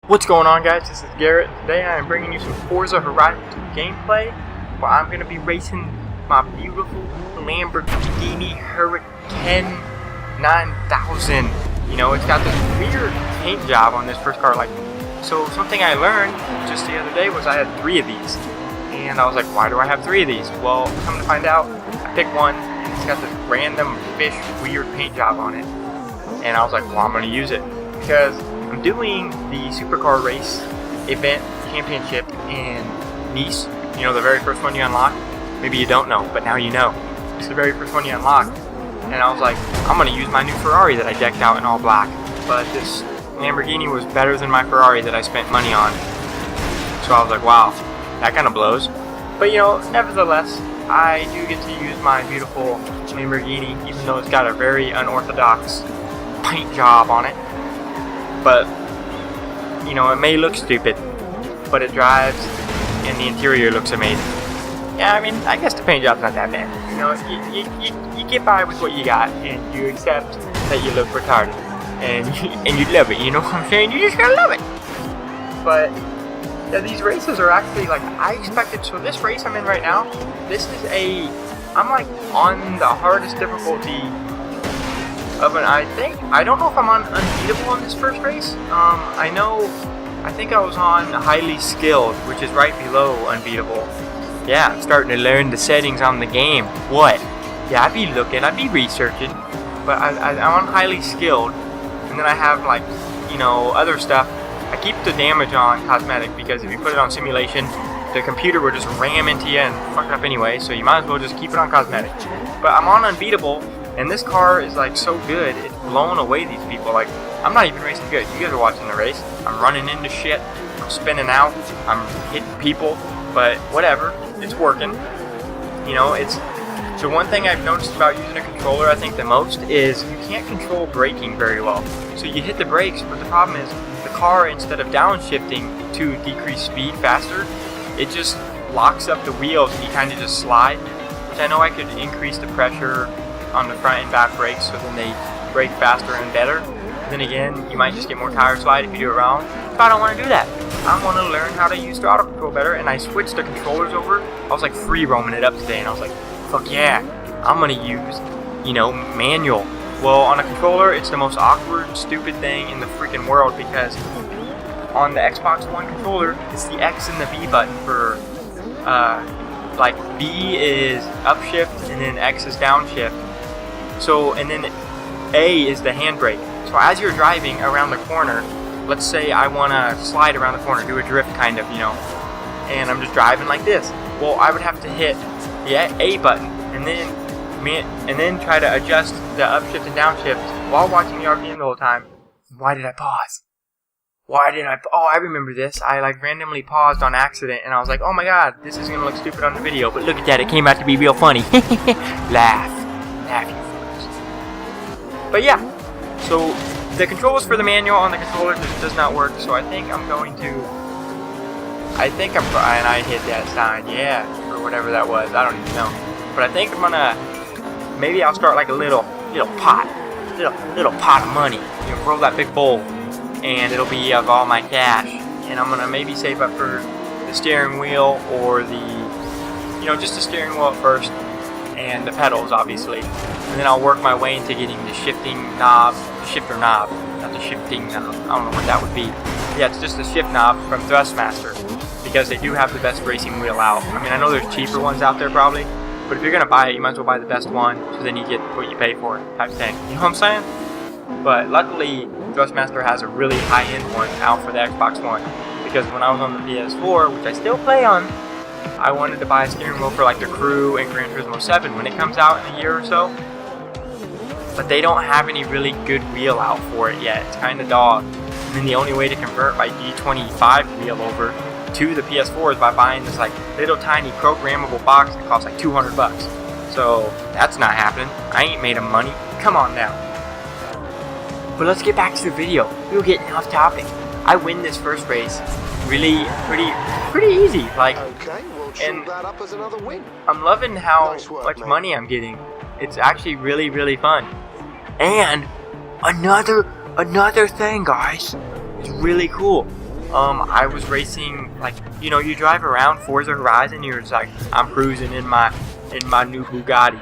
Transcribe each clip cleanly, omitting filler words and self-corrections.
What's going on, guys? This is Garrett. Today I am bringing you some Forza Horizon 2 gameplay where I'm going to be racing my beautiful Lamborghini Huracan 9000. You know, it's got this weird paint job on this first car. So something I learned just the other day was I had 3 of these. And I was like, why do I have 3 of these? Well, come to find out, I picked one and it's got this random fish weird paint job on it. And I was like, well, I'm going to use it because I'm doing the supercar race event championship in Nice. You know, the very first one you unlock. Maybe you don't know, but now you know. It's the very first one you unlock. And I was like, I'm going to use my new Ferrari that I decked out in all black. But this Lamborghini was better than my Ferrari that I spent money on. So I was like, wow, that kind of blows. But you know, nevertheless, I do get to use my beautiful Lamborghini, even though it's got a very unorthodox paint job on it. But, you know, it may look stupid, but it drives, and the interior looks amazing. Yeah, I mean, I guess the paint job's not that bad. You know, you get by with what you got, and you accept that you look retarded, and you love it. You know what I'm saying? You just gotta love it. But yeah, these races are actually like I expected. So this race I'm in right now, I'm like on the hardest difficulty. I don't know if I'm on unbeatable on this first race. I think I was on highly skilled, which is right below unbeatable. Yeah, I'm starting to learn the settings on the game. What? Yeah, I'd be researching, but I'm on highly skilled, and then I have like, you know, other stuff. I keep the damage on cosmetic because if you put it on simulation, the computer will just ram into you and fuck it up anyway, so you might as well just keep it on cosmetic. But I'm on unbeatable. And this car is like so good, it's blowing away these people. Like, I'm not even racing good. You guys are watching the race. I'm running into shit. I'm spinning out. I'm hitting people. But whatever, it's working. You know, the one thing I've noticed about using a controller, I think the most, is you can't control braking very well. So you hit the brakes, but the problem is the car, instead of downshifting to decrease speed faster, it just locks up the wheels and you kind of just slide. Which I know I could increase the pressure on the front and back brakes so then they brake faster and better. Then again, you might just get more tire slide if you do it wrong. But I don't want to do that. I want to learn how to use throttle control better, and I switched the controllers over. I was like free roaming it up today, and I was like, fuck yeah, I'm going to use, you know, manual. Well, on a controller, it's the most awkward, stupid thing in the freaking world because on the Xbox One controller, it's the X and the B button for, like B is upshift and then X is downshift. So, and then A is the handbrake. So as you're driving around the corner, let's say I want to slide around the corner, do a drift kind of, you know, and I'm just driving like this. Well, I would have to hit the A button and then try to adjust the upshift and downshift while watching the RPM the whole time. Why did I pause? Oh, I remember this. I like randomly paused on accident and I was like, oh my god, this is going to look stupid on the video, but look at that, it came out to be real funny. Laugh, you fools. But yeah, so the controls for the manual on the controller just does not work, so I think I'm and I hit that sign, yeah, or whatever that was, I don't even know. But I think I'm gonna, maybe I'll start like a little pot of money, you know, roll that big bowl, and it'll be of all my cash, and I'm gonna maybe save up for the steering wheel or the, you know, just the steering wheel at first, and the pedals obviously, and then I'll work my way into getting the shifter knob, not the shifting knob, I don't know what that would be. Yeah, it's just the shift knob from Thrustmaster, because they do have the best racing wheel out. I mean, I know there's cheaper ones out there probably, but if you're gonna buy it, you might as well buy the best one, so then you get what you pay for, type thing. You know what I'm saying? But luckily, Thrustmaster has a really high-end one out for the Xbox One, because when I was on the PS4, which I still play on, I wanted to buy a steering wheel for like the Crew and Gran Turismo 7 when it comes out in a year or so. But they don't have any really good wheel out for it yet. It's kind of dog. And then the only way to convert my D25 wheel over to the PS4 is by buying this like little tiny programmable box that costs like $200. So that's not happening. I ain't made them money. Come on now. But let's get back to the video. We were getting off topic. I win this first race really pretty easy. Like, okay, we'll and that up as another win. I'm loving how Nice work, much mate. money I'm getting. It's actually really fun. And another thing, guys, it's really cool. I was racing, like, you know, you drive around Forza Horizon, you're just like, I'm cruising in my new Bugatti,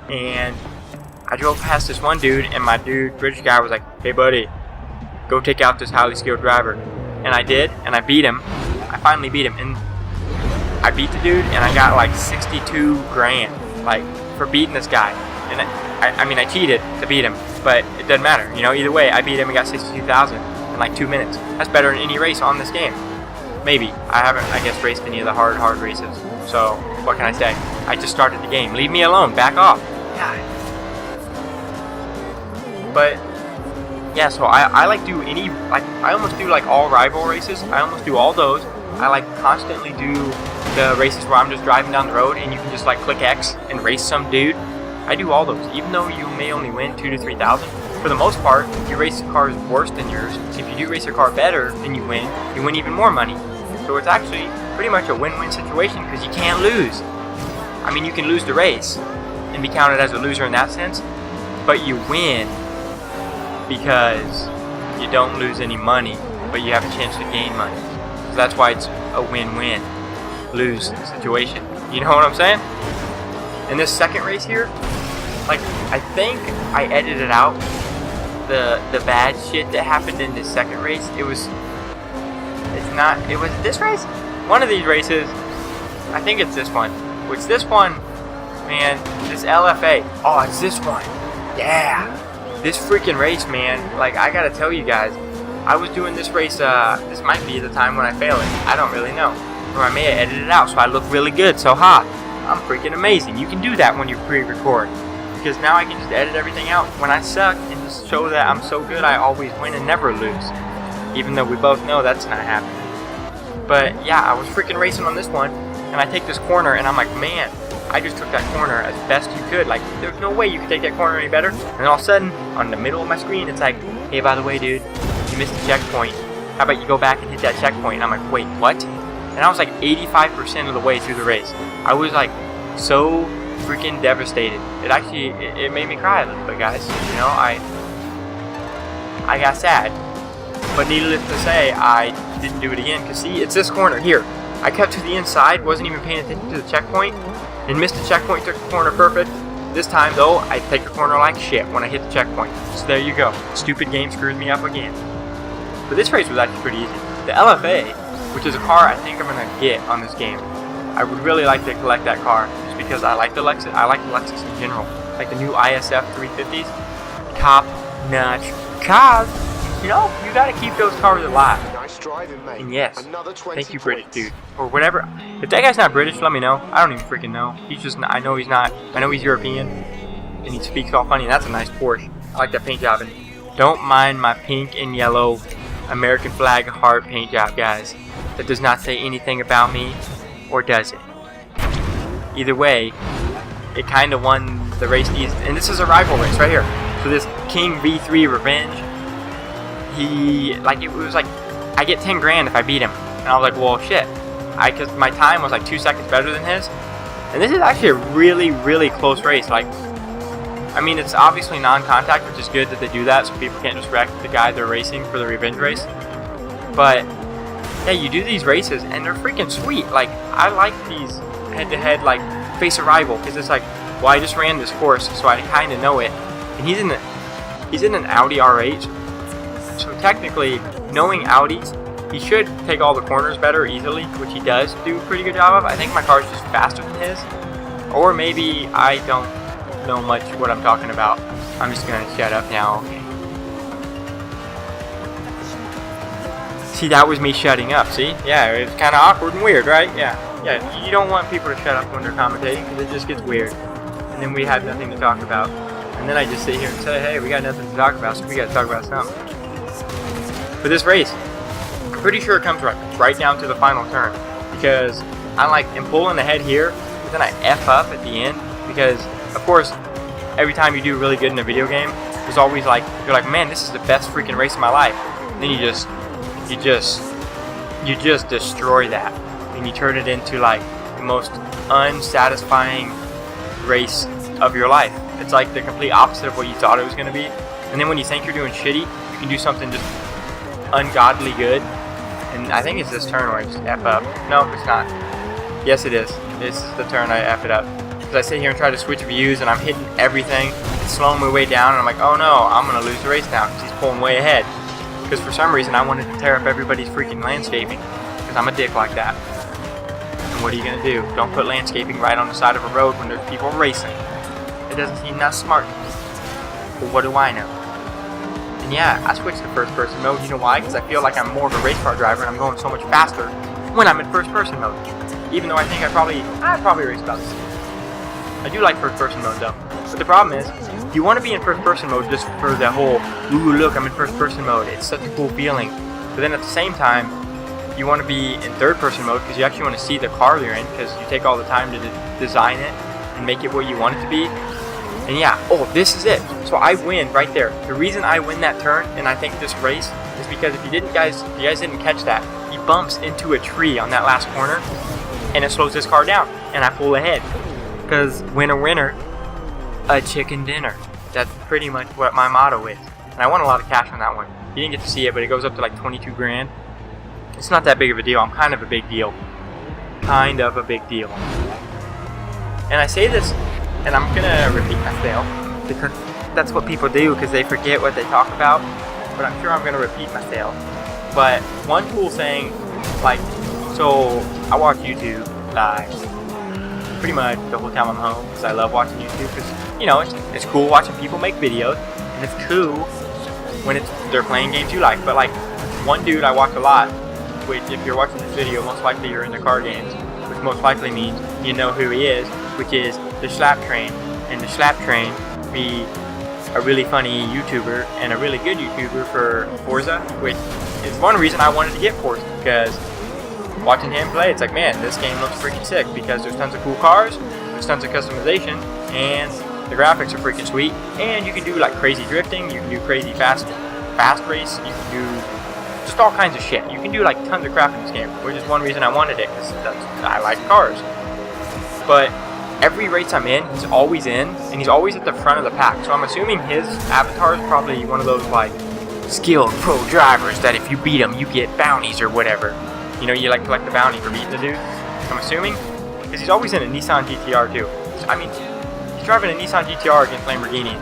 and I drove past this one dude, and my British guy was like, hey buddy, go take out this highly skilled driver. And I did, and I beat him. I finally beat him, and I beat the dude, and I got like 62 grand, like, for beating this guy. And I mean, I cheated to beat him, but it doesn't matter, you know, either way, I beat him and got 62,000 in like 2 minutes. That's better than any race on this game. Maybe. I haven't, I guess, raced any of the hard races, so what can I say? I just started the game. Leave me alone, back off. God. But yeah, so I like do any, like, I almost do like all rival races. I almost do all those. I like constantly do the races where I'm just driving down the road and you can just like click X and race some dude. I do all those, even though you may only win 2,000 to 3,000. For the most part, you race cars worse than yours. So if you do race a car better than you win even more money. So it's actually pretty much a win-win situation because you can't lose. I mean, you can lose the race and be counted as a loser in that sense, but you win because you don't lose any money, but you have a chance to gain money. So that's why it's a win-win lose situation. You know what I'm saying? In this second race here, like, I think I edited out the bad shit that happened in this second race. It was this race? One of these races, I think it's this one. Which this one, man, this LFA. Oh, it's this one. Yeah. This freaking race, man. Like, I gotta tell you guys, I was doing this race, this might be the time when I fail it. I don't really know. Or I may have edited it out so I look really good. So, I'm freaking amazing. You can do that when you pre-record. Because now I can just edit everything out when I suck and just show that I'm so good I always win and never lose. Even though we both know that's not happening. But yeah, I was freaking racing on this one, and I take this corner, and I'm like, man, I just took that corner as best you could. Like, there's no way you could take that corner any better. And all of a sudden, on the middle of my screen, it's like, hey, by the way, dude, you missed the checkpoint. How about you go back and hit that checkpoint? And I'm like, wait, what? And I was like 85% of the way through the race. I was like so freaking devastated. It made me cry a little bit, guys. You know, I got sad. But needless to say, I didn't do it again. Because see, it's this corner here. I cut to the inside, wasn't even paying attention to the checkpoint, and missed the checkpoint, took the corner perfect. This time, though, I take the corner like shit when I hit the checkpoint. So there you go. Stupid game screwed me up again. But this race was actually pretty easy. The LFA, which is a car I think I'm going to get on this game. I would really like to collect that car, just because I like the Lexus. I like the Lexus in general. Like the new ISF 350s. Top-notch cars. You know, you got to keep those cars alive. Nice driving, mate. And yes, thank you, British dude, or whatever. If that guy's not British, let me know. I don't even freaking know. He's just, I know he's not. I know he's European, and he speaks all funny. And that's a nice Porsche. I like that paint job. And don't mind my pink and yellow American flag heart paint job, guys. That does not say anything about me, or does it? Either way, it kind of won the race easy. And this is a rival race right here. So this King V3 Revenge. It was like, I get 10 grand if I beat him. And I was like, well, shit. Because my time was like 2 seconds better than his. And this is actually a really, really close race. Like, I mean, it's obviously non-contact, which is good that they do that so people can't just wreck the guy they're racing for the revenge race. But, yeah, you do these races, and they're freaking sweet. Like, I like these head-to-head, like, face a rival. Because it's like, well, I just ran this course, so I kind of know it. And he's in an Audi R8. So technically, knowing Audis, he should take all the corners better easily, which he does do a pretty good job of. I think my car's just faster than his. Or maybe I don't know much what I'm talking about. I'm just going to shut up now. Okay. See, that was me shutting up, see? Yeah, it's kind of awkward and weird, right? Yeah, you don't want people to shut up when they're commentating because it just gets weird. And then we have nothing to talk about. And then I just sit here and say, hey, we got nothing to talk about, so we got to talk about something. For this race, I'm pretty sure it comes right down to the final turn, because I am pulling ahead here, but then I F up at the end, because of course every time you do really good in a video game, there's always like, you're like, man, this is the best freaking race of my life. And then you just destroy that, and you turn it into like the most unsatisfying race of your life. It's like the complete opposite of what you thought it was going to be. And then when you think you're doing shitty, you can do something just ungodly good, and And I think it's this turn where I just F up. No, it's not. Yes, it is. This is the turn I F it up. Because I sit here and try to switch views and I'm hitting everything. It's slowing me way down and I'm like, oh no, I'm going to lose the race now because he's pulling way ahead. Because for some reason I wanted to tear up everybody's freaking landscaping. Because I'm a dick like that. And what are you going to do? Don't put landscaping right on the side of a road when there's people racing. It doesn't seem that smart. But what do I know? And yeah, I switched to first person mode. You know why? Because I feel like I'm more of a race car driver and I'm going so much faster when I'm in first person mode. Even though I think I'd probably race about the same. I do like first person mode though. But the problem is, you want to be in first person mode just for the whole, ooh look, I'm in first person mode. It's such a cool feeling. But then at the same time, you want to be in third person mode because you actually want to see the car you're in because you take all the time to design it and make it what you want it to be. And yeah, oh, this is it. So I win right there. The reason I win that turn, and I think this race, is because if you guys didn't catch that, he bumps into a tree on that last corner, and it slows this car down, and I pull ahead. Because winner, winner, a chicken dinner. That's pretty much what my motto is. And I won a lot of cash on that one. You didn't get to see it, but it goes up to like 22 grand. It's not that big of a deal. I'm kind of a big deal. Kind of a big deal. And I say this, and I'm gonna repeat myself because that's what people do because they forget what they talk about. But I'm sure I'm gonna repeat myself. But one cool saying, like, so I watch YouTube like pretty much the whole time I'm home because I love watching YouTube because you know it's cool watching people make videos and it's cool when they're playing games you like. But like one dude I watch a lot, which if you're watching this video, most likely you're into car games, which most likely means you know who he is, which is the Slap Train. And the Slap Train be a really funny YouTuber and a really good YouTuber for Forza, which is one reason I wanted to get Forza, because watching him play, it's like, man, this game looks freaking sick because there's tons of cool cars, there's tons of customization, and the graphics are freaking sweet, and you can do like crazy drifting, you can do crazy fast race, you can do just all kinds of shit. You can do like tons of crap in this game, which is one reason I wanted it, because I like cars. But every race I'm in, he's always in, and he's always at the front of the pack. So I'm assuming his avatar is probably one of those like skilled pro drivers that if you beat him, you get bounties or whatever. You know, you like collect the bounty for beating the dude. I'm assuming, because he's always in a Nissan GTR too. I mean, he's driving a Nissan GTR against Lamborghini.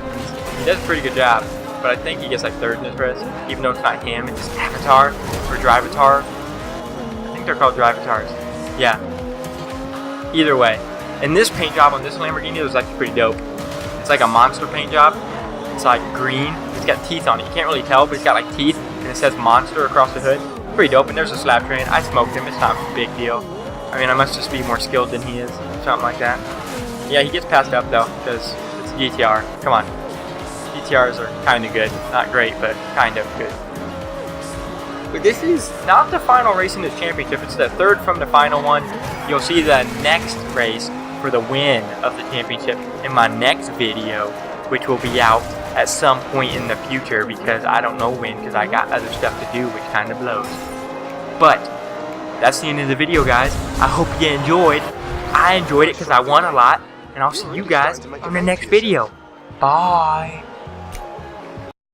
He does a pretty good job, but I think he gets like third in this race, even though it's not him, it's his avatar or drivatar. I think they're called drivatars. Yeah. Either way. And this paint job on this Lamborghini was actually pretty dope. It's like a monster paint job. It's like green. It's got teeth on it. You can't really tell, but it's got like teeth, and it says monster across the hood. Pretty dope. And there's a Slap Train. I smoked him. It's not a big deal. I mean, I must just be more skilled than he is. Something like that. Yeah, he gets passed up though, because it's GTR. Come on. GTRs are kind of good. Not great, but kind of good. But this is not the final race in this championship. It's the third from the final one. You'll see the next race for the win of the championship in my next video, which will be out at some point in the future because I don't know when, because I got other stuff to do, which kind of blows. But that's the end of the video, guys. I hope you enjoyed. I enjoyed it because I won a lot, and I'll see you guys on the next video. Bye.